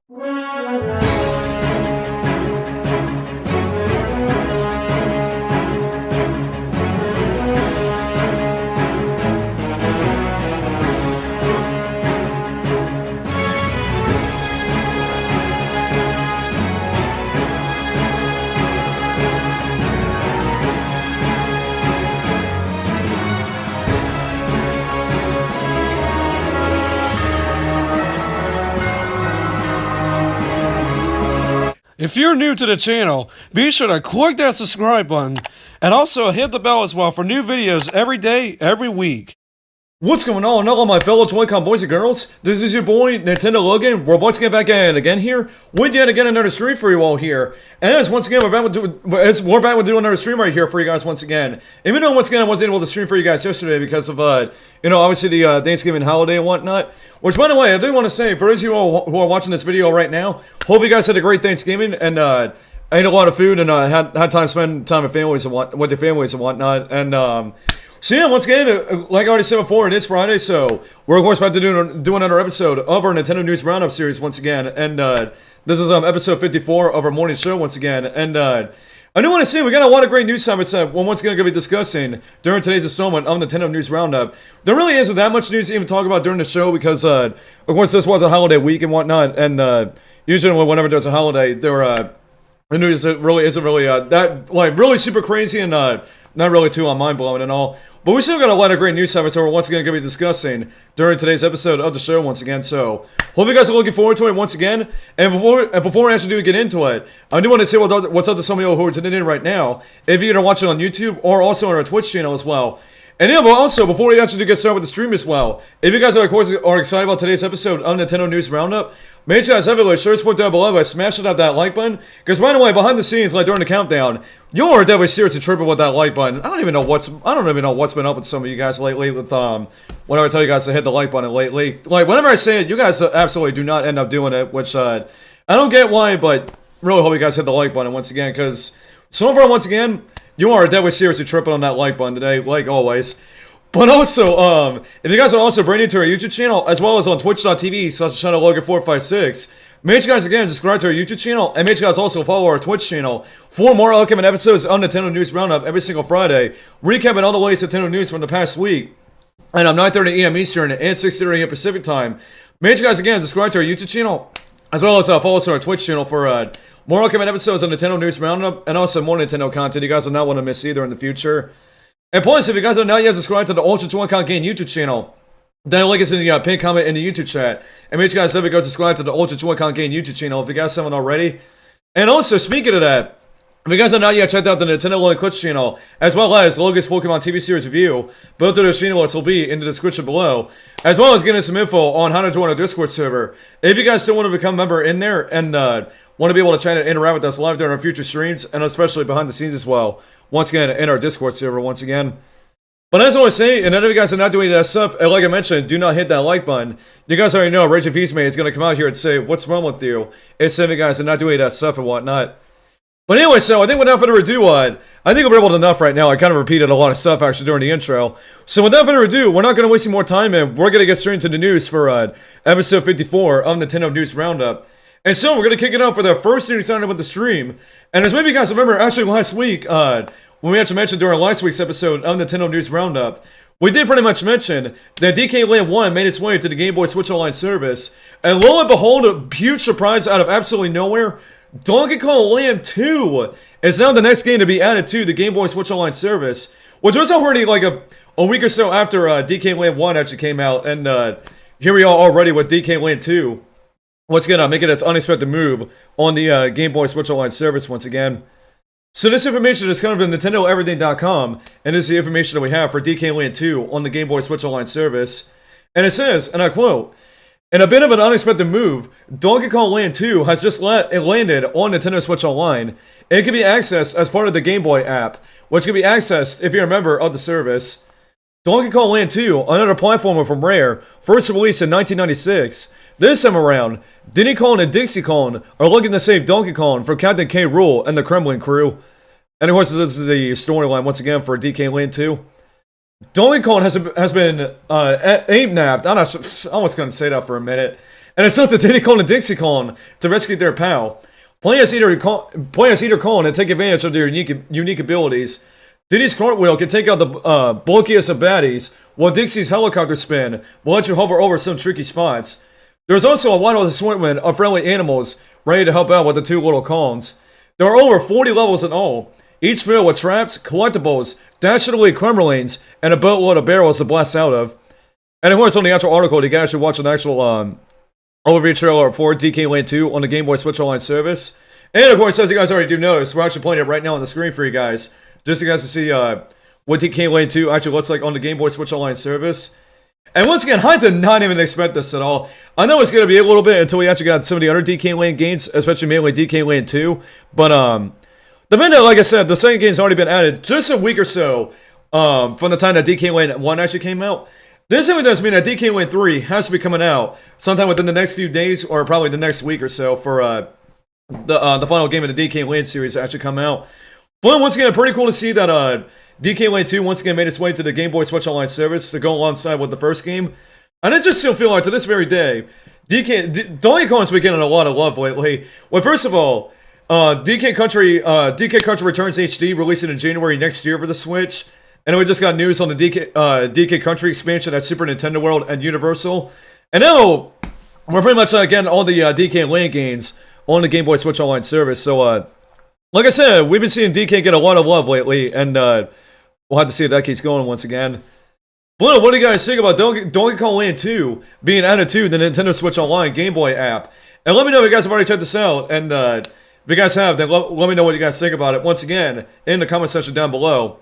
If you're new to the channel, be sure to click that subscribe button and also hit the bell as well for new videos every day, every week. What's going on, all my fellow Joy-Con boys and girls? This is your boy, Nintendo Logan. We're once again back at it again here, with yet again another stream for you all here. And as once again, we're back with doing another stream right here for you guys once again. Even though once again I wasn't able to stream for you guys yesterday because of, obviously the Thanksgiving holiday and whatnot. Which, by the way, I do want to say, for those of you who are watching this video right now, hope you guys had a great Thanksgiving and, ate a lot of food and, had time to spend time with families and with your families and whatnot. And, so yeah, once again, like I already said before, it is Friday, so we're of course about to do another episode of our Nintendo News Roundup series once again, and this is episode 54 of our morning show once again, and I do want to say we got a lot of great news topics that we're once again going to be discussing during today's installment of Nintendo News Roundup. There really isn't that much news to even talk about during the show because, of course, this was a holiday week and whatnot, and usually whenever there's a holiday, the news isn't really that really super crazy and not really too mind-blowing and all. But we still got a lot of great news topics that we're once again going to be discussing during today's episode of the show once again. So, hope you guys are looking forward to it once again. And before we actually do get into it, I do want to say what's up to some of you who are tuning in right now. If you're watching on YouTube or also on our Twitch channel as well. And yeah, but also, before we actually do get started with the stream as well, if you guys are, of course, excited about today's episode of Nintendo News Roundup, make sure you guys have a show support down below by smashing out that like button. Because, by the way, behind the scenes, like during the countdown, you're definitely seriously tripping with that like button. I don't even know what's been up with some of you guys lately with, whenever I tell you guys to hit the like button lately. Like, whenever I say it, you guys absolutely do not end up doing it, which, I don't get why, but really hope you guys hit the like button once again, because so far, once again, you are definitely seriously tripping on that like button today, like always. But also, if you guys are also brand new to our YouTube channel, as well as on twitch.tv/channellogan456, make sure you guys again subscribe to our YouTube channel, and make sure you guys also follow our Twitch channel for more upcoming episodes on Nintendo News Roundup every single Friday, recapping all the latest Nintendo news from the past week. And 9:30 AM Eastern and 6:30 AM Pacific time. Make sure you guys again subscribe to our YouTube channel, as well as follow us on our Twitch channel for more upcoming episodes on Nintendo News Roundup, and also more Nintendo content you guys will not want to miss either in the future. And plus, if you guys are not yet subscribed to the Ultra Joy-Con Game YouTube channel, then link us in the pinned comment in the YouTube chat. And make sure you guys go subscribe to the Ultra Joy-Con Game YouTube channel if you guys haven't already. And also, speaking of that, if you guys are not yet checked out the Nintendo Logan Clutch channel, as well as Logan's Pokemon TV series review, both of those channels will be in the description below, as well as getting some info on how to join our Discord server. If you guys still want to become a member in there and want to be able to chat and interact with us live during our future streams, and especially behind the scenes as well, once again, in our Discord server, once again. But as I always say, and none of you guys are not doing that stuff, and like I mentioned, do not hit that like button. You guys already know Raging Beastmate is going to come out here and say, what's wrong with you? If some of you guys are not doing that stuff and whatnot. But anyway, so I think without further ado, I think we're able to enough right now. I kind of repeated a lot of stuff actually during the intro. So without further ado, we're not going to waste any more time, and we're going to get straight into the news for episode 54 of Nintendo News Roundup. And so we're going to kick it off with our first news starting with the stream. And as maybe you guys remember, actually last week, when we actually mentioned during last week's episode of Nintendo News Roundup, we did pretty much mention that DK Land 1 made its way to the Game Boy Switch Online service. And lo and behold, a huge surprise out of absolutely nowhere, Donkey Kong Land 2 is now the next game to be added to the Game Boy Switch Online service, which was already like a week or so after DK Land 1 actually came out. And here we are already with DK Land 2. Once again, making its unexpected move on the Game Boy Switch Online service once again. So this information is coming from NintendoEverything.com, and this is the information that we have for DK Land 2 on the Game Boy Switch Online service. And it says, and I quote, "In a bit of an unexpected move, Donkey Kong Land 2 has just landed on Nintendo Switch Online. It can be accessed as part of the Game Boy app, which can be accessed if you're a member of the service. Donkey Kong Land 2, another platformer from Rare, first released in 1996. This time around, Diddy Kong and Dixie Kong are looking to save Donkey Kong from Captain K. Rool and the Kremlin crew." And of course, this is the storyline once again for DK Land 2. Donkey Kong has been aim nabbed. I was going to say that for a minute. and it's up to Diddy Kong and Dixie Kong to rescue their pal. Players either Kong and take advantage of their unique abilities. Diddy's cartwheel can take out the bulkiest of baddies, while Dixie's helicopter spin will let you hover over some tricky spots. There's also a wild assortment of friendly animals ready to help out with the two little Kongs. There are over 40 levels in all, each filled with traps, collectibles, dastardly crumblings, and a boatload of barrels to blast out of. And of course, on the actual article, you can actually watch an actual overview trailer for DK Land 2 on the Game Boy Switch Online service. And of course, as you guys already do notice, we're actually playing it right now on the screen for you guys, just so you guys to see what DK Land 2 actually looks like on the Game Boy Switch Online service. And once again, I did not even expect this at all. I know it's going to be a little bit until we actually got some of the other DK Land games, especially mainly DK Land 2. But, the vendor, like I said, the second game's already been added just a week or so from the time that DK Land 1 actually came out. This simply does mean that DK Land 3 has to be coming out sometime within the next few days, or probably the next week or so, for the final game of the DK Land series to actually come out. But once again, pretty cool to see that DK Land 2 once again made its way to the Game Boy Switch Online service to go alongside with the first game. And I just still feel like, to this very day, Donkey Kong's been getting a lot of love lately. Well, first of all, DK Country Returns HD releasing in January next year for the Switch. And we just got news on the DK Country expansion at Super Nintendo World and Universal. And now, we're pretty much getting all the DK Land games on the Game Boy Switch Online service. So, like I said, we've been seeing DK get a lot of love lately, and we'll have to see if that keeps going once again. But what do you guys think about Donkey Kong Land 2 being added to the Nintendo Switch Online Game Boy app? And let me know if you guys have already checked this out, and if you guys have, then let me know what you guys think about it once again in the comment section down below.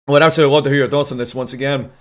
I would absolutely love to hear your thoughts on this once again.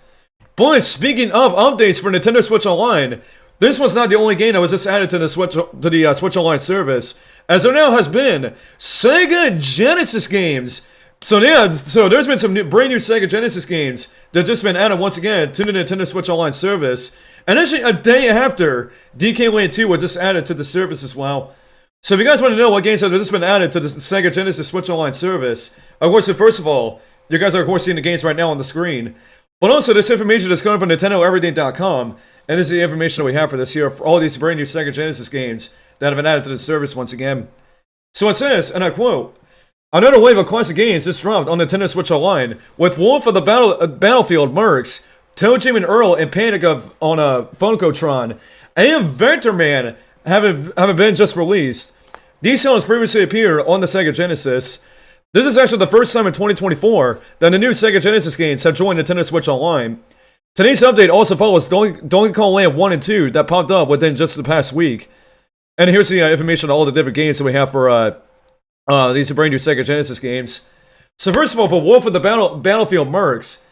Boys, speaking of updates for Nintendo Switch Online, this was not the only game that was just added to the Switch Online service, as there now has been Sega Genesis games. So yeah, there's been some brand new Sega Genesis games that have just been added once again to the Nintendo Switch Online service, and actually a day after DK Land 2 was just added to the service as well. So if you guys want to know what games have just been added to the Sega Genesis Switch Online service, of course, first of all, you guys are of course seeing the games right now on the screen. But also, this information is coming from NintendoEverything.com, and this is the information that we have for this year for all these brand new Sega Genesis games that have been added to the service once again. So it says, and I quote, "Another wave of classic games just dropped on Nintendo Switch Online, with Wolf of the Battlefield Mercs, Toe Jim and Earl and Panic on Funkotron, and Vector Man haven't been just released. These songs previously appeared on the Sega Genesis. This is actually the first time in 2024 that the new Sega Genesis games have joined Nintendo Switch Online. Today's update also follows Donkey Kong Land 1 and 2 that popped up within just the past week. And here's the information on all the different games that we have for these brand new Sega Genesis games. So first of all, for Wolf of the Battlefield Mercs,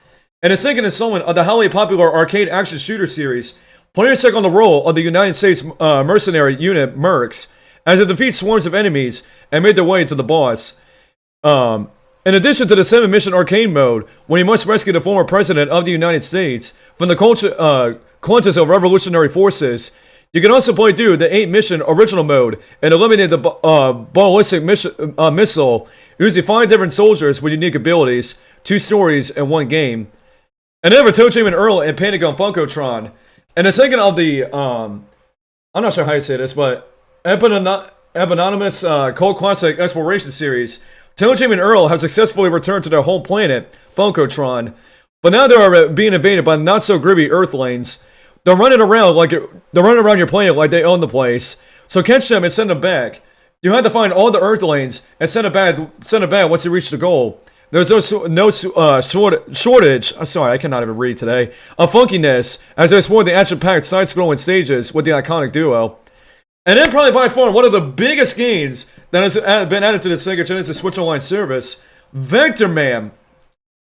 and a second installment of the highly popular arcade action shooter series, players take on the role of the United States mercenary unit Mercs as they defeat swarms of enemies and make their way to the boss. In addition to the 7-mission arcade mode, when you must rescue the former president of the United States from the clutches of revolutionary forces, you can also play through the 8-mission original mode and eliminate the ballistic missile, using 5 different soldiers with unique abilities, 2 stories, and 1 game. And then for Toe Jim and Earl and Panic on Funkotron, and the second of the, I'm not sure how you say this, but eponymous cult classic exploration series, Toe Jim and Earl have successfully returned to their home planet, Funkotron, but now they are being invaded by not-so-groovy Earthlings. They're running around your planet like they own the place, so catch them and send them back. You have to find all the Earthlings and send it back once you reach the goal. There's no shortage, sorry, I cannot even read today, of funkiness as they explore the action-packed side-scrolling stages with the iconic duo. And then probably by far one of the biggest games that has been added to the Sega Genesis Switch Online service, Vector Man.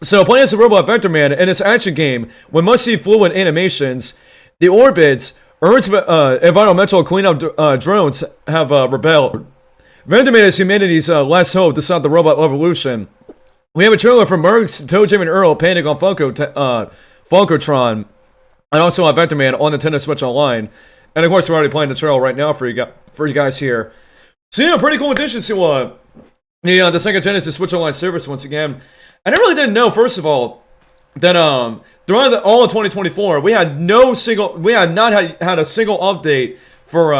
So playing as the robot Vector Man in this action game with must-see fluid animations, the Orbits, Earth's environmental cleanup drones have rebelled. Vector Man is humanity's last hope to stop the robot revolution. We have a trailer from Mercs, Toe Jim and Earl, Panic on Funkotron, and also on Vector Man on Nintendo Switch Online. And of course, we're already playing the trailer right now for you guys here. So yeah, pretty cool addition to the Sega Genesis Switch Online service once again. And I really didn't know, first of all, that throughout all of 2024, we had not had a single update for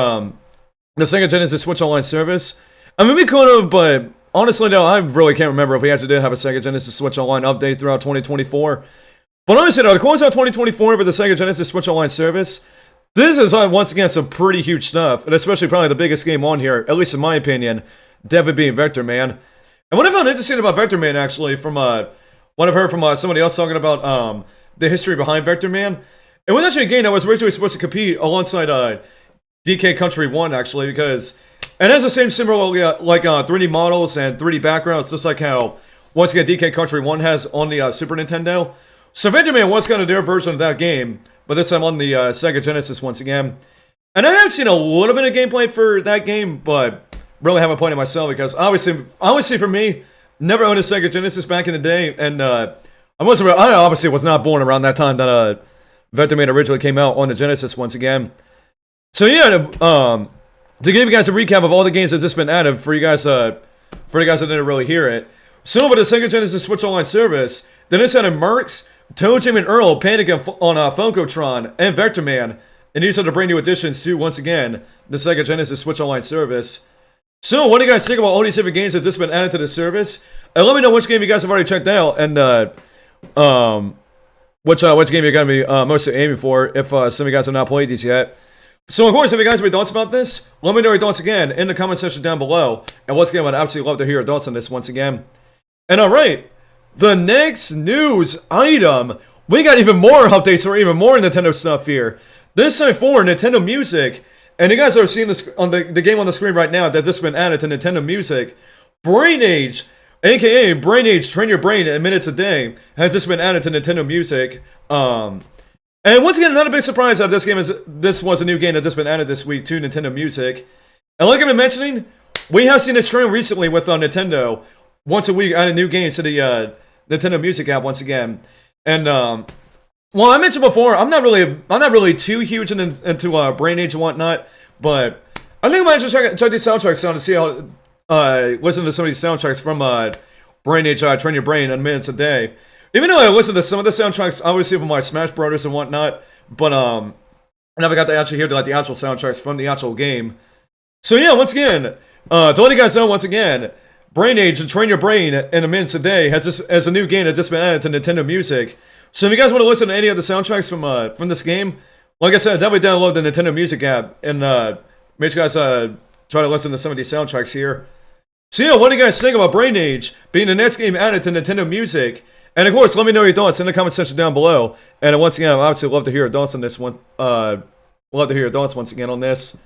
the Sega Genesis Switch Online service. I mean, we could have, but honestly, no, I really can't remember if we actually did have a Sega Genesis Switch Online update throughout 2024. But honestly, though, to close out 2024 for the Sega Genesis Switch Online service, this is, once again, some pretty huge stuff, and especially probably the biggest game on here, at least in my opinion, definitely being Vector Man. And what I found interesting about Vector Man, actually, from what I've heard from somebody else talking about the history behind Vector Man, it was actually a game that was originally supposed to compete alongside DK Country 1, actually, because it has the same similar, like 3D models and 3D backgrounds, just like how, once again, DK Country 1 has on the Super Nintendo. So Vector Man was kind of their version of that game, but this time on the Sega Genesis once again. And I have seen a little bit of gameplay for that game, but really haven't played it myself because obviously for me, never owned a Sega Genesis back in the day, and I obviously was not born around that time that Vector Man originally came out on the Genesis once again. So yeah, to give you guys a recap of all the games that's just been added for you guys that didn't really hear it. So over the Sega Genesis Switch Online service, then it's added Mercs, Toe Jim and Earl, Panic on Funkotron, and Vector Man. And these are the brand new additions to, once again, the Sega Genesis Switch Online service. So, what do you guys think about all these different games that have just been added to the service? And let me know which game you guys have already checked out, and which game you're going to be mostly aiming for, if some of you guys have not played these yet. So, of course, if you guys have any thoughts about this, let me know your thoughts again in the comment section down below. And once again, I'd absolutely love to hear your thoughts on this once again. And alright, the next news item, we got even more updates for even more Nintendo stuff here. This time for Nintendo Music, and you guys are seeing this on the game on the screen right now that's just been added to Nintendo Music. Brain Age, aka Brain Age Train Your Brain in Minutes a Day, has just been added to Nintendo Music. And once again, not a big surprise that this was a new game that just been added this week to Nintendo Music. And like I've been mentioning, we have seen this trend recently with Nintendo. Once a week, adding new games to the Nintendo Music app once again. And well, I mentioned before, I'm not really too huge into Brain Age and whatnot, but I think I might just check these soundtracks out to see how listen to some of these soundtracks from Brain Age Train Your Brain in Minutes a Day. Even though I listen to some of the soundtracks, obviously from my Smash Brothers and whatnot, but I never got to actually hear the actual soundtracks from the actual game. So yeah, once again, to let you guys know once again, Brain Age and Train Your Brain in a Minutes a Day has a new game that's just been added to Nintendo Music. So if you guys want to listen to any of the soundtracks from this game, like I said, definitely download the Nintendo Music app and make sure you guys try to listen to some of these soundtracks here. So yeah, what do you guys think about Brain Age being the next game added to Nintendo Music? And of course, let me know your thoughts in the comment section down below. And once again, I'd obviously love to hear your thoughts on this one. Love to hear your thoughts once again on this.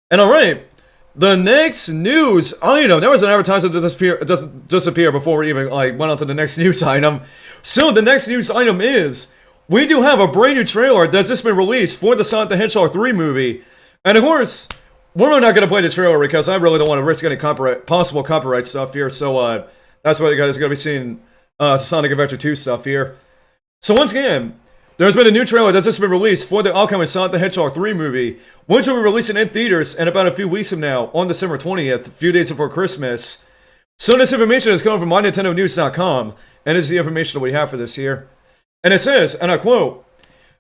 And alright. The next news item, there was an advertisement that disappear before we even went on to the next news item. So the next news item is, we do have a brand new trailer that's just been released for the Sonic the Hedgehog 3 movie. And of course, we're really not going to play the trailer because I really don't want to risk any possible copyright stuff here. So that's why you guys are going to be seeing Sonic Adventure 2 stuff here. So once again, there's been a new trailer that's just been released for the upcoming Sonic the Hedgehog 3 movie, which will be releasing in theaters in about a few weeks from now, on December 20th, a few days before Christmas. So this information is coming from MyNintendoNews.com, and this is the information that we have for this here. And it says, and I quote,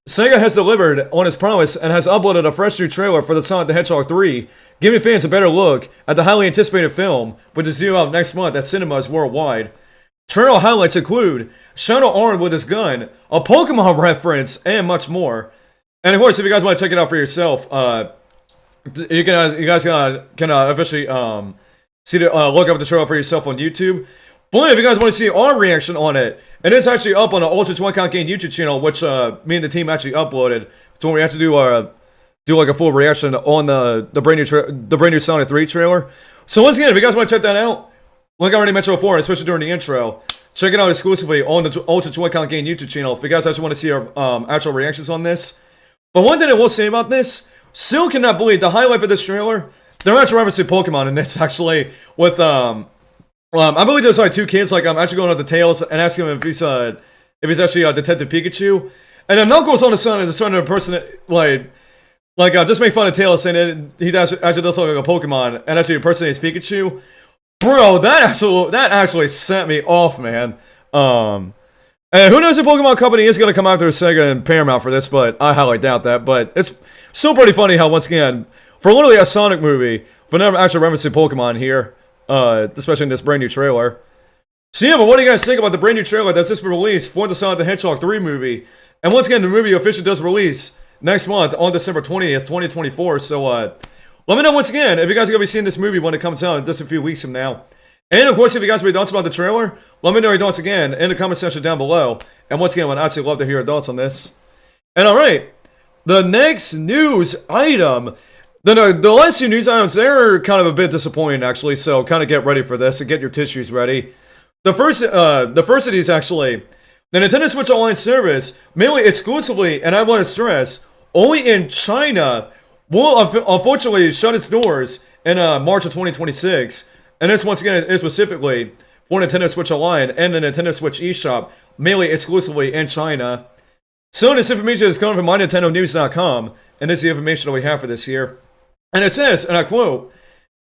Sega has delivered on its promise and has uploaded a fresh new trailer for the Sonic the Hedgehog 3, giving fans a better look at the highly anticipated film, which is due out next month at cinemas worldwide. Trailer highlights include Shadow armed with his gun, a Pokemon reference, and much more. And of course, if you guys want to check it out for yourself, you guys can officially look up the trailer for yourself on YouTube. But if you guys want to see our reaction on it, it is actually up on the Ultra Joy Count Game YouTube channel, which me and the team actually uploaded. So we have to do a full reaction on the brand new Sonic 3 trailer. So once again, if you guys want to check that out, like I already mentioned before, especially during the intro, check it out exclusively on the Ultra Joy Count Game YouTube channel if you guys actually want to see our actual reactions on this. But one thing I will say about this, still cannot believe the highlight for this trailer, they're actually referencing Pokemon in this, actually, with, I believe there's two kids, I'm actually going up to Tails and asking him if he's actually Detective Pikachu. And then Knuckles on the side is trying to impersonate, just make fun of Tails saying that he actually does look like a Pokemon and actually impersonates Pikachu. Bro, that actually set me off, man. And who knows if Pokemon Company is going to come after Sega and Paramount for this, but I highly doubt that. But it's still pretty funny how, once again, for literally a Sonic movie, but never actually referencing Pokemon here, especially in this brand new trailer. So yeah, but what do you guys think about the brand new trailer that's just been released for the Sonic the Hedgehog 3 movie? And once again, the movie officially does release next month on December 20th, 2024. So let me know once again if you guys are going to be seeing this movie when it comes out in just a few weeks from now. And of course, if you guys have any thoughts about the trailer, let me know your thoughts again in the comment section down below. And once again, I'd actually love to hear your thoughts on this. And alright, the next news item. The last few news items, they're kind of a bit disappointing actually, so kind of get ready for this and get your tissues ready. The first of these actually, the Nintendo Switch Online service, mainly exclusively, and I want to stress, only in China, will unfortunately shut its doors in March of 2026. And this once again is specifically for Nintendo Switch Online and the Nintendo Switch eShop, mainly exclusively in China. So this information is coming from MyNintendoNews.com, and this is the information that we have for this year. And it says, and I quote,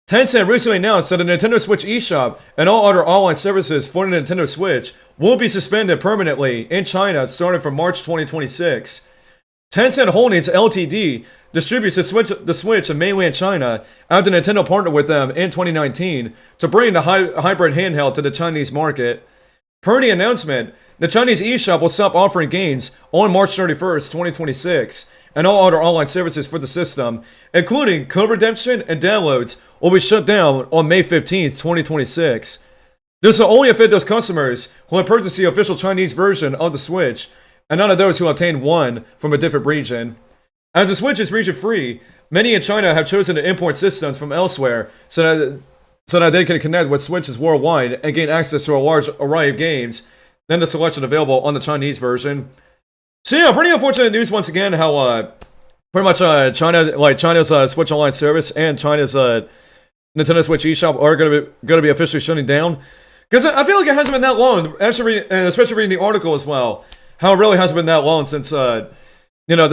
Tencent recently announced that the Nintendo Switch eShop and all other online services for the Nintendo Switch will be suspended permanently in China starting from March 2026. Tencent Holdings Ltd. distributes the Switch in mainland China after Nintendo partnered with them in 2019 to bring the hybrid handheld to the Chinese market. Per the announcement, the Chinese eShop will stop offering games on March 31st, 2026, and all other online services for the system, including code redemption and downloads, will be shut down on May 15th, 2026. This will only affect those customers who have purchased the official Chinese version of the Switch, and none of those who obtained one from a different region. As the Switch is region-free, many in China have chosen to import systems from elsewhere so that they can connect with Switches worldwide and gain access to a large array of games than the selection available on the Chinese version. So yeah, pretty unfortunate news once again how pretty much China's Switch Online service and China's Nintendo Switch eShop are gonna be officially shutting down. Because I feel like it hasn't been that long, actually, and especially reading the article as well, how it really hasn't been that long since the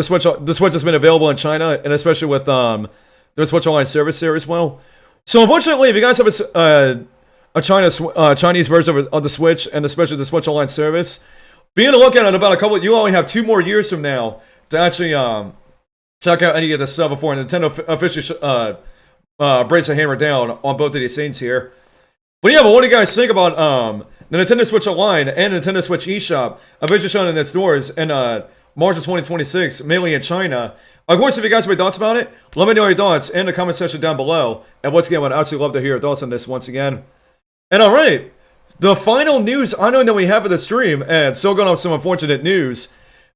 Switch has been available in China, and especially with the Switch Online service there as well. So unfortunately, if you guys have a Chinese version of the Switch, and especially the Switch Online service, be on the lookout in about you only have 2 more years from now to actually check out any of this stuff before Nintendo officially breaks a hammer down on both of these things here. But yeah, but what do you guys think about the Nintendo Switch Online and Nintendo Switch eShop officially shutting in its doors in March of 2026, mainly in China? Of course, if you guys have any thoughts about it, let me know your thoughts in the comment section down below. And once again, I'd absolutely love to hear your thoughts on this once again. And alright, the final news item that we have for the stream, and still going off some unfortunate news,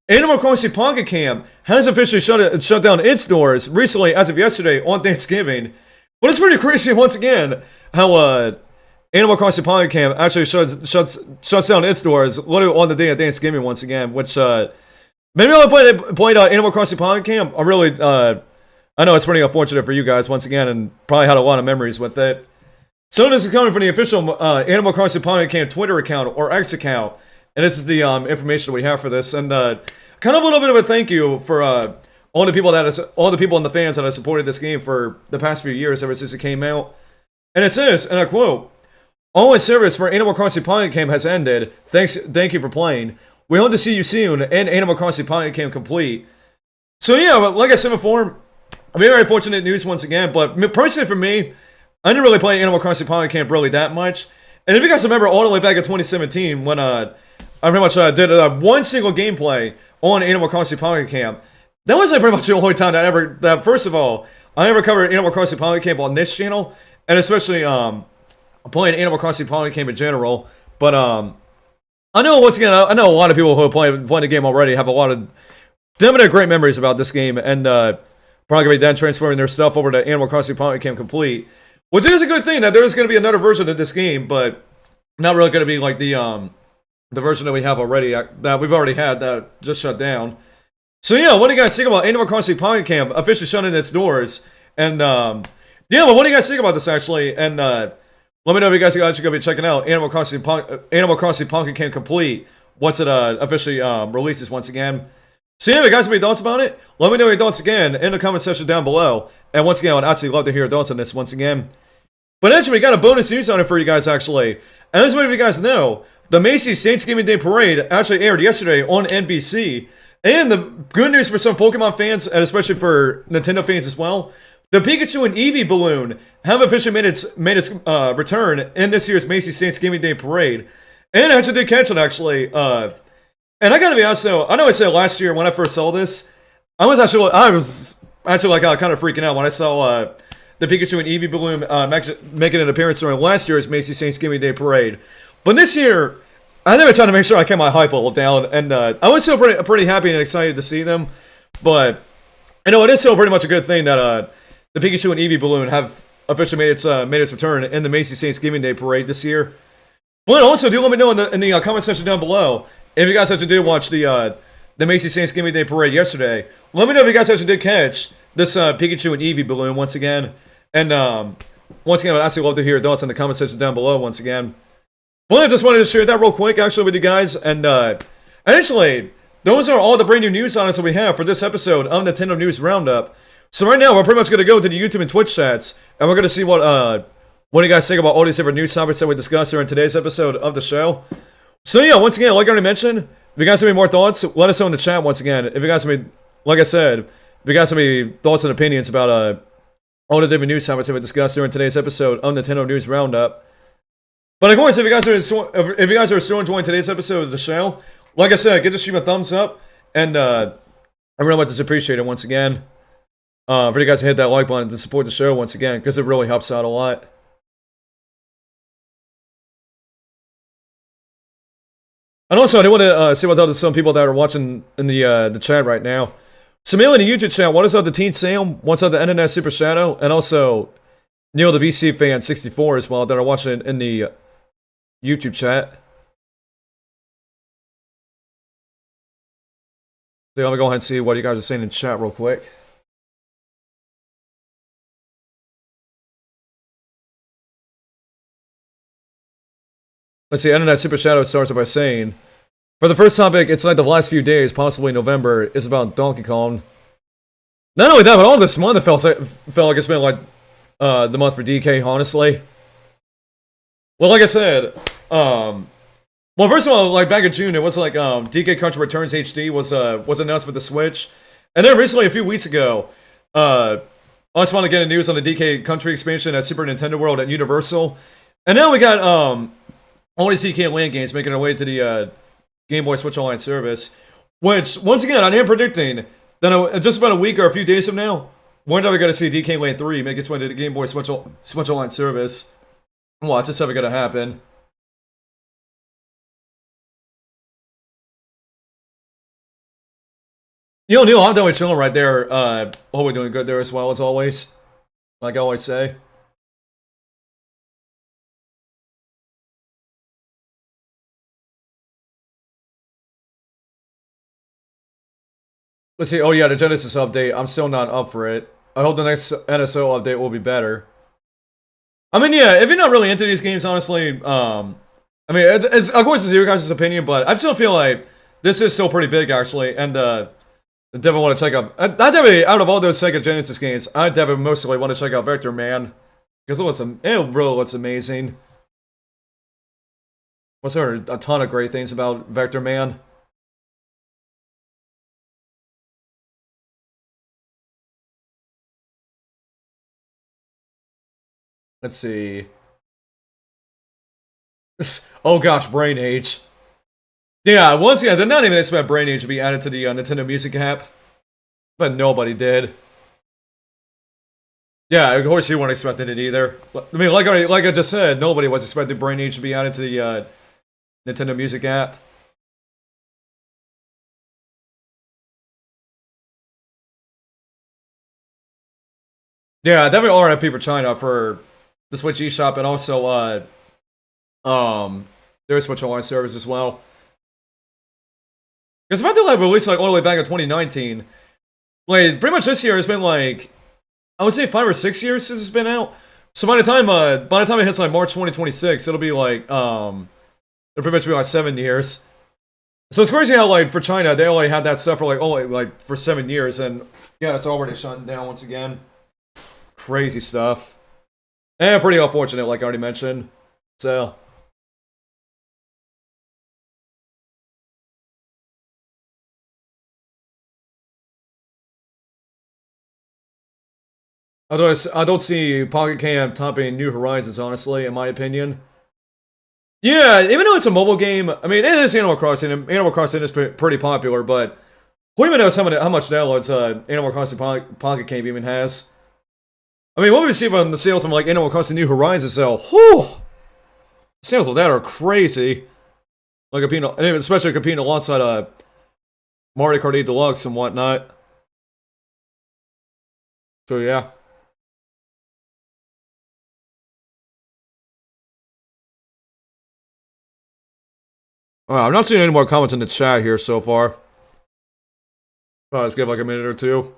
Animal Crossing Pocket Camp has officially shut down its doors recently as of yesterday on Thanksgiving. But it's pretty crazy once again how Animal Crossing Pocket Camp actually shuts down its doors literally on the day of Thanksgiving once again, which maybe I'll played Animal Crossing Pocket Camp. I know it's pretty unfortunate for you guys once again, and probably had a lot of memories with it. So this is coming from the official Animal Crossing Pocket Camp Twitter account or X account, and this is the information we have for this, and kind of a little bit of a thank you for all the people and the fans that have supported this game for the past few years ever since it came out. And it says, and I quote, "Online service for Animal Crossing Pocket Camp has ended. Thank you for playing. We hope to see you soon and Animal Crossing Pocket Camp complete." So yeah, like I said before, very fortunate news once again. But personally for me, I didn't really play Animal Crossing Pocket Camp really that much. And if you guys remember all the way back in 2017 when I pretty much did one single gameplay on Animal Crossing Pocket Camp, that was pretty much the only time first of all, I ever covered Animal Crossing Pocket Camp on this channel, and especially playing Animal Crossing Pocket Camp in general. But I know once again, I know a lot of people who are playing the game already have a lot of definite great memories about this game, and probably gonna be then transferring their stuff over to Animal Crossing Pocket Camp Complete, which is a good thing that there is gonna be another version of this game, but not really gonna be like the version that we have already that we've already had that just shut down. So yeah, what do you guys think about Animal Crossing Pocket Camp officially shutting its doors? And yeah, well, what do you guys think about this actually? And let me know if you guys are actually going to be checking out Animal Crossing Pocket Camp Complete once it officially releases once again. So yeah, if you guys have any thoughts about it, let me know your thoughts again in the comment section down below. And once again, I would actually love to hear your thoughts on this once again. But actually, we got a bonus news on it for you guys actually. And as many of you guys know, the Macy's Thanksgiving Day Parade actually aired yesterday on NBC. And the good news for some Pokemon fans, and especially for Nintendo fans as well, The Pikachu and Eevee balloon have officially made its return in this year's Macy's Thanksgiving Day Parade, and I actually did catch it actually. And I gotta be honest though, I know I said last year when I first saw this, I was actually like kind of freaking out when I saw the Pikachu and Eevee balloon making an appearance during last year's Macy's Thanksgiving Day Parade. But this year, I think I tried to make sure I kept my hype level down, and I was still pretty happy and excited to see them. But I know it is still pretty much a good thing that the Pikachu and Eevee balloon have officially made its return in the Macy's Thanksgiving Day Parade this year. But also, do let me know in the comment section down below if you guys actually did watch the Macy's Thanksgiving Day Parade yesterday. Let me know if you guys actually did catch this Pikachu and Eevee balloon once again. And once again, I'd actually love to hear your thoughts in the comment section down below once again. But I just wanted to share that real quick actually with you guys. And actually, those are all the brand new news items that we have for this episode of Nintendo News Roundup. So right now, we're pretty much going to go to the YouTube and Twitch chats, and we're going to see what do you guys think about all these different news topics that we discussed here in today's episode of the show. So yeah, once again, like I already mentioned, if you guys have any more thoughts, let us know in the chat once again. If you guys have any, like I said, if you guys have any thoughts and opinions about all the different news topics that we discussed here in today's episode of Nintendo News Roundup. But of course, if you guys are still enjoying today's episode of the show, like I said, give the stream a thumbs up, and I really much appreciate it once again. For you guys to hit that like button to support the show once again, because it really helps out a lot. And also, I do want to say what's up to some people that are watching in the chat right now. So mainly in the YouTube chat, what is up to Teen Sam? What's up to NNS Super Shadow? And also, Neil the BC Fan 64 as well, that are watching in the YouTube chat. So I'm going to go ahead and see what you guys are saying in chat real quick. Let's see, Internet Super Shadow starts by saying, for the first topic, it's like the last few days, possibly November, is about Donkey Kong. Not only that, but all this month it felt like it's been like the month for DK, honestly. Well, like I said, well, first of all, like back in June, it was like DK Country Returns HD was announced for the Switch, and then recently, a few weeks ago, I just wanted to get a news on the DK Country expansion at Super Nintendo World at Universal, and now we got all these DK Land games making their way to the Game Boy Switch Online service, which, once again, I am predicting that just about a week or a few days from now, we're never going to see DK Land 3 make its way to the Game Boy Switch Online service. Watch, this never going to happen. Yo, Neil, I'm definitely chilling right there. Hope we're doing good there as well, as always. Like I always say. Let's see. Oh yeah, the Genesis update. I'm still not up for it. I hope the next NSO update will be better. I mean, yeah, if you're not really into these games, honestly, I mean, it's, of course, it's your guys' opinion, but I still feel like this is still pretty big, actually, and I definitely want to check out. I definitely, out of all those Sega Genesis games, I definitely mostly want to check out Vector Man, because it really looks amazing. I've heard a ton of great things about Vector Man. Let's see. Oh gosh, Brain Age. Yeah, once again, I did not even expect Brain Age to be added to the Nintendo Music app. But nobody did. Yeah, of course you weren't expecting it either. I mean, like I just said, nobody was expecting Brain Age to be added to the Nintendo Music app. Yeah, definitely RIP for China for the Switch eShop and also their Switch Online service as well. Because if I did like release like all the way back in 2019, like pretty much this year has been like I would say 5 or 6 years since it's been out. So by the time it hits like March 2026, it'll be like it'll pretty much be like 7 years. So it's crazy how like for China they only had that stuff for like only like for 7 years, and yeah, it's already shutting down once again. Crazy stuff. And pretty unfortunate, like I already mentioned. So I don't see Pocket Camp topping New Horizons, honestly, in my opinion. Yeah, even though it's a mobile game, I mean, it is Animal Crossing, and Animal Crossing is pretty popular, but who even knows how much downloads Animal Crossing Pocket Camp even has? I mean, what we see from the sales from, like, Animal Crossing New Horizons, so, whew! Sales of that are crazy. Like, especially competing alongside, Mario Kart 8 Deluxe and whatnot. So, yeah. I'm not seeing any more comments in the chat here so far. Let's give like a minute or two.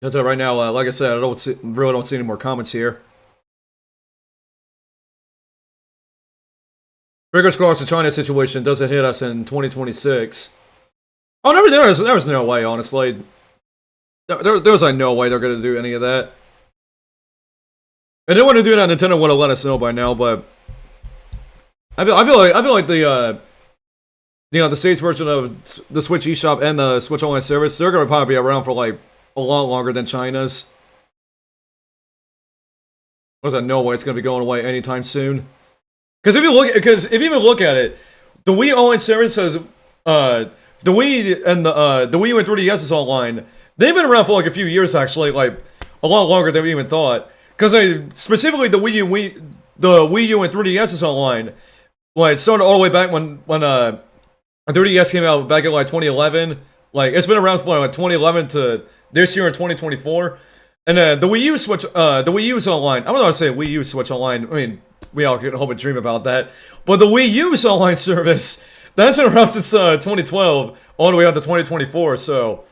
Because right now, like I said, I really don't see any more comments here. Fingers crossed the China situation doesn't hit us in 2026. Oh, there was no way, honestly. There was like no way they're gonna do any of that. If they want to do that, Nintendo would have let us know by now, but I feel like the the States version of the Switch eShop and the Switch Online service, they're gonna probably be around for like a lot longer than China's. There's no way it's gonna be going away anytime soon. Because if you even look at it, the Wii Online service has the Wii and the Wii U and 3DS is online. They've been around for like a few years actually, like a lot longer than we even thought. Because specifically the Wii U and 3DS is online. Like started all the way back when 3DS came out back in like 2011. Like it's been around from like 2011 to this year in 2024. And the Wii U Switch, the Wii U is online. I'm not gonna say Wii U Switch online. I mean, we all could hope and dream about that. But the Wii U's online service, that's been around since 2012, all the way up to 2024. So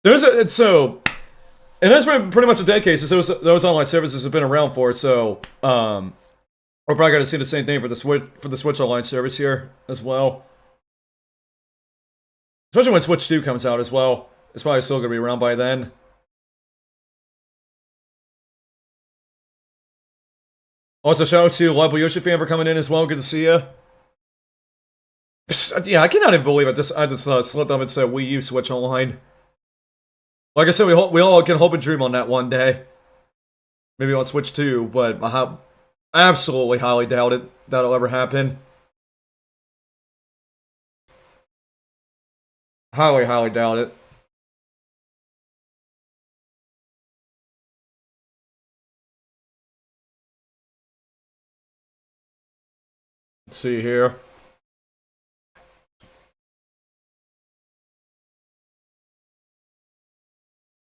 and that's been pretty much a decade since those online services have been around for. So we're probably gonna see the same thing for the Switch online service here as well. Especially when Switch 2 comes out as well. It's probably still gonna be around by then. Also, shout out to Live Yoshi fan for coming in as well. Good to see you. Yeah, I cannot even believe I just slipped up and said Wii U Switch Online. Like I said, we all can hope and dream on that one day. Maybe on Switch 2, but I absolutely highly doubt it that'll ever happen. Highly doubt it. Let's see here.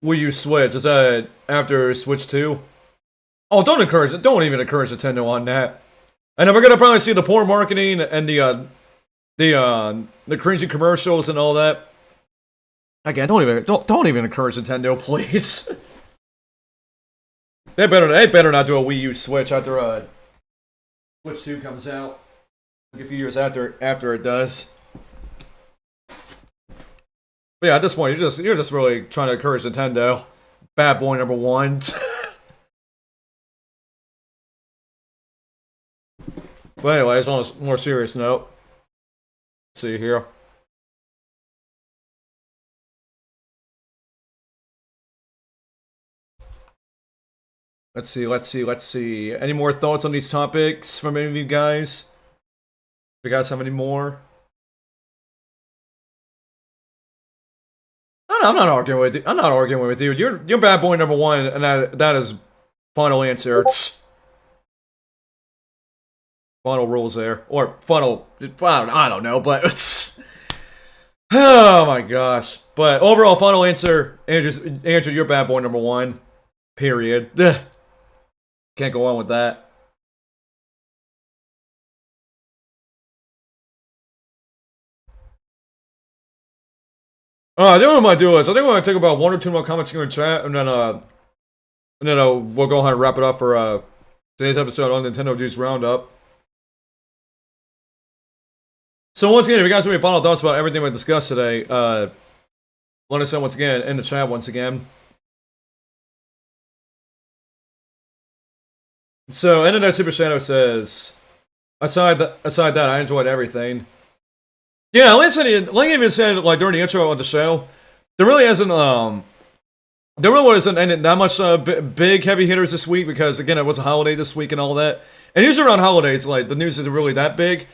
Wii U Switch, is that after Switch 2? Oh, don't even encourage Nintendo on that. And then we're gonna probably see the poor marketing and the cringy commercials and all that. Again, don't even encourage Nintendo, please. They better not do a Wii U Switch after Switch 2 comes out. Like a few years after it does. But yeah, at this point, you're just really trying to encourage Nintendo. Bad boy number one. But anyways, on a more serious note, let's see here. Let's see. Any more thoughts on these topics from any of you guys? Do you guys have any more? I'm not arguing with you. I'm not arguing with you. You're bad boy number one, and that is final answer. Final rules there, or final. I don't know, but it's. Oh my gosh! But overall, final answer. Andrew, you're bad boy number one. Period. Can't go on with that. I think what I might do is I think we're gonna take about one or two more comments here in chat, and then we'll go ahead and wrap it up for today's episode on Nintendo News Roundup. So once again, if you guys have any final thoughts about everything we discussed today, let us know once again in the chat once again. So Internet Super Shadow says, aside that, I enjoyed everything. Yeah, like even said like during the intro of the show, there really hasn't there really wasn't any, that much big heavy hitters this week because, again, it was a holiday this week and all that. And usually around holidays, like, the news isn't really that big.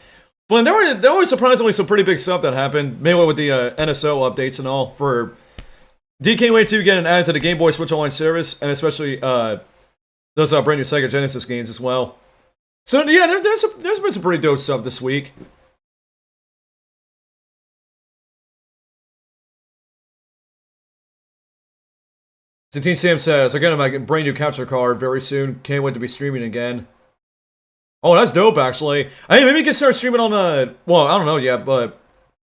But there were surprisingly some pretty big stuff that happened, mainly with the NSO updates and all, for DK2 getting added to the Game Boy Switch Online service, and especially those brand new Sega Genesis games as well. So, yeah, there's been some pretty dope stuff this week. So Team Sam says, I got my brand new capture card very soon. Can't wait to be streaming again. Oh, that's dope, actually. I mean, maybe you can start streaming on well, I don't know yet, but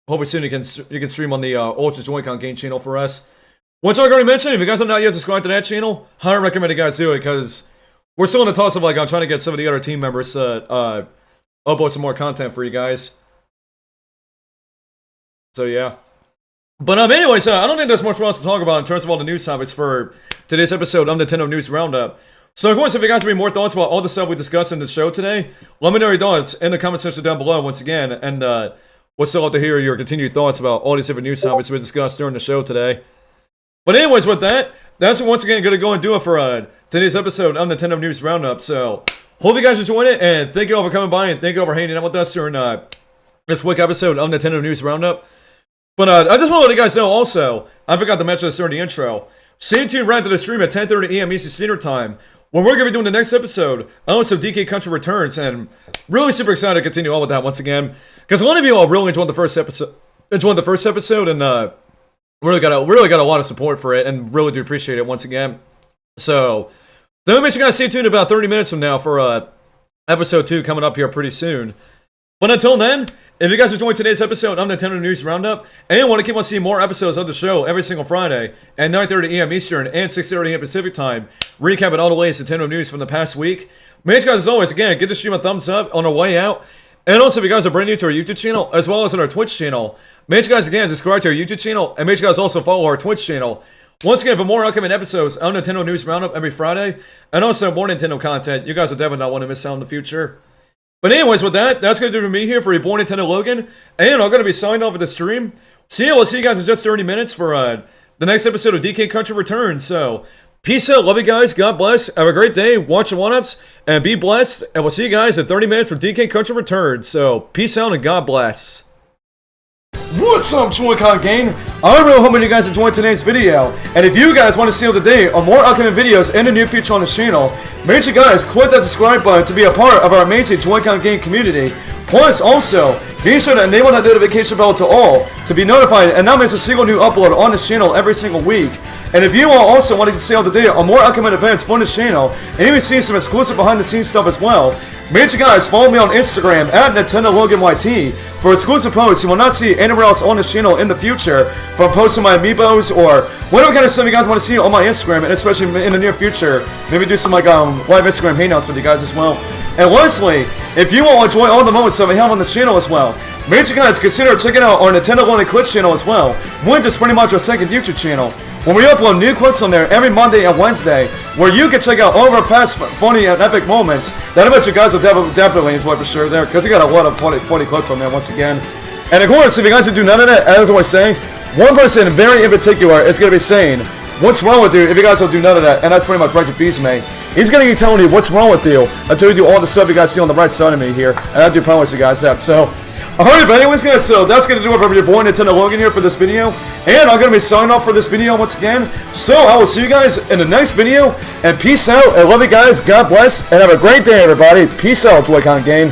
hopefully soon you can stream on the Ultra Joy-Con game channel for us. Which I already mentioned, if you guys have not yet subscribed to that channel, highly recommend you guys do it, because we're still in the toss of, like, I'm trying to get some of the other team members to upload some more content for you guys. So, yeah. But anyways, I don't think there's much for us to talk about in terms of all the news topics for today's episode of Nintendo News Roundup. So, of course, if you guys have any more thoughts about all the stuff we discussed in the show today, let me know your thoughts in the comment section down below once again, and we'll still have to hear your continued thoughts about all these different news topics we discussed during the show today. But anyways, with that, that's once again going to go and do it for today's episode of Nintendo News Roundup. So, hope you guys enjoyed it, and thank you all for coming by, and thank you all for hanging out with us during this week episode of Nintendo News Roundup. But I just want to let you guys know also, I forgot to mention this during the intro, stay tuned right to the stream at 10:30 AM EST Standard Time, when we're going to be doing the next episode of some DK Country Returns, and really super excited to continue on with that once again, because a lot of you all really enjoyed the first episode, and really got a lot of support for it, and really do appreciate it once again. So, then make sure you guys stay tuned about 30 minutes from now for episode 2 coming up here pretty soon. But until then, if you guys enjoyed today's episode of Nintendo News Roundup, and want to keep on seeing more episodes of the show every single Friday at 9:30 AM Eastern and 6:30 AM Pacific Time, recapping all the latest Nintendo news from the past week, make sure you guys, as always, again, give the stream a thumbs up on our way out. And also, if you guys are brand new to our YouTube channel, as well as on our Twitch channel, make sure you guys, again, subscribe to our YouTube channel, and make sure you guys also follow our Twitch channel. Once again, for more upcoming episodes of Nintendo News Roundup every Friday, and also more Nintendo content, you guys will definitely not want to miss out in the future. But anyways, with that, that's going to do it for me here for Reborn Nintendo Logan, and I'm going to be signing off of the stream. So yeah, we'll see you guys in just 30 minutes for the next episode of DK Country Returns. So, peace out, love you guys, God bless, have a great day, watch your one-ups, and be blessed, and we'll see you guys in 30 minutes for DK Country Returns. So, peace out and God bless. What's up, Joy-Con gang? I really hope you guys enjoyed today's video, and if you guys want to stay up to date on more upcoming videos in the near future on the channel, make sure you guys click that subscribe button to be a part of our amazing Joy-Con gang community. Plus, also, be sure to enable that notification bell to all to be notified and not miss a single new upload on this channel every single week. And if you all also want to stay up to date on more upcoming events from this channel, and even see some exclusive behind-the-scenes stuff as well, make sure you guys follow me on Instagram at NintendoLoganYT for exclusive posts you will not see anywhere else on this channel in the future, from posting my amiibos or whatever kind of stuff you guys want to see on my Instagram, and especially in the near future, maybe do some like live Instagram hangouts with you guys as well. And lastly, if you all enjoy all the moments that we have on the channel as well, make sure you guys consider checking out our Nintendo Only Clips channel as well, which is pretty much our second YouTube channel, when we upload new clips on there every Monday and Wednesday, where you can check out all of our past funny and epic moments that I bet you guys will definitely enjoy for sure there, because we got a lot of funny clips on there once again. And of course, if you guys do none of that, as I always say, one person very in particular is going to be saying, what's wrong with you if you guys don't do none of that? And that's pretty much right to Beastmate. He's going to be telling you what's wrong with you until you do all the stuff you guys see on the right side of me here, and I do promise you guys that. So, alright, but anyways guys, so that's going to do it for your boy Nintendo Logan here for this video, and I'm going to be signing off for this video once again. So I will see you guys in the next video, and peace out, and love you guys, God bless, and have a great day everybody. Peace out, Joy-Con gang.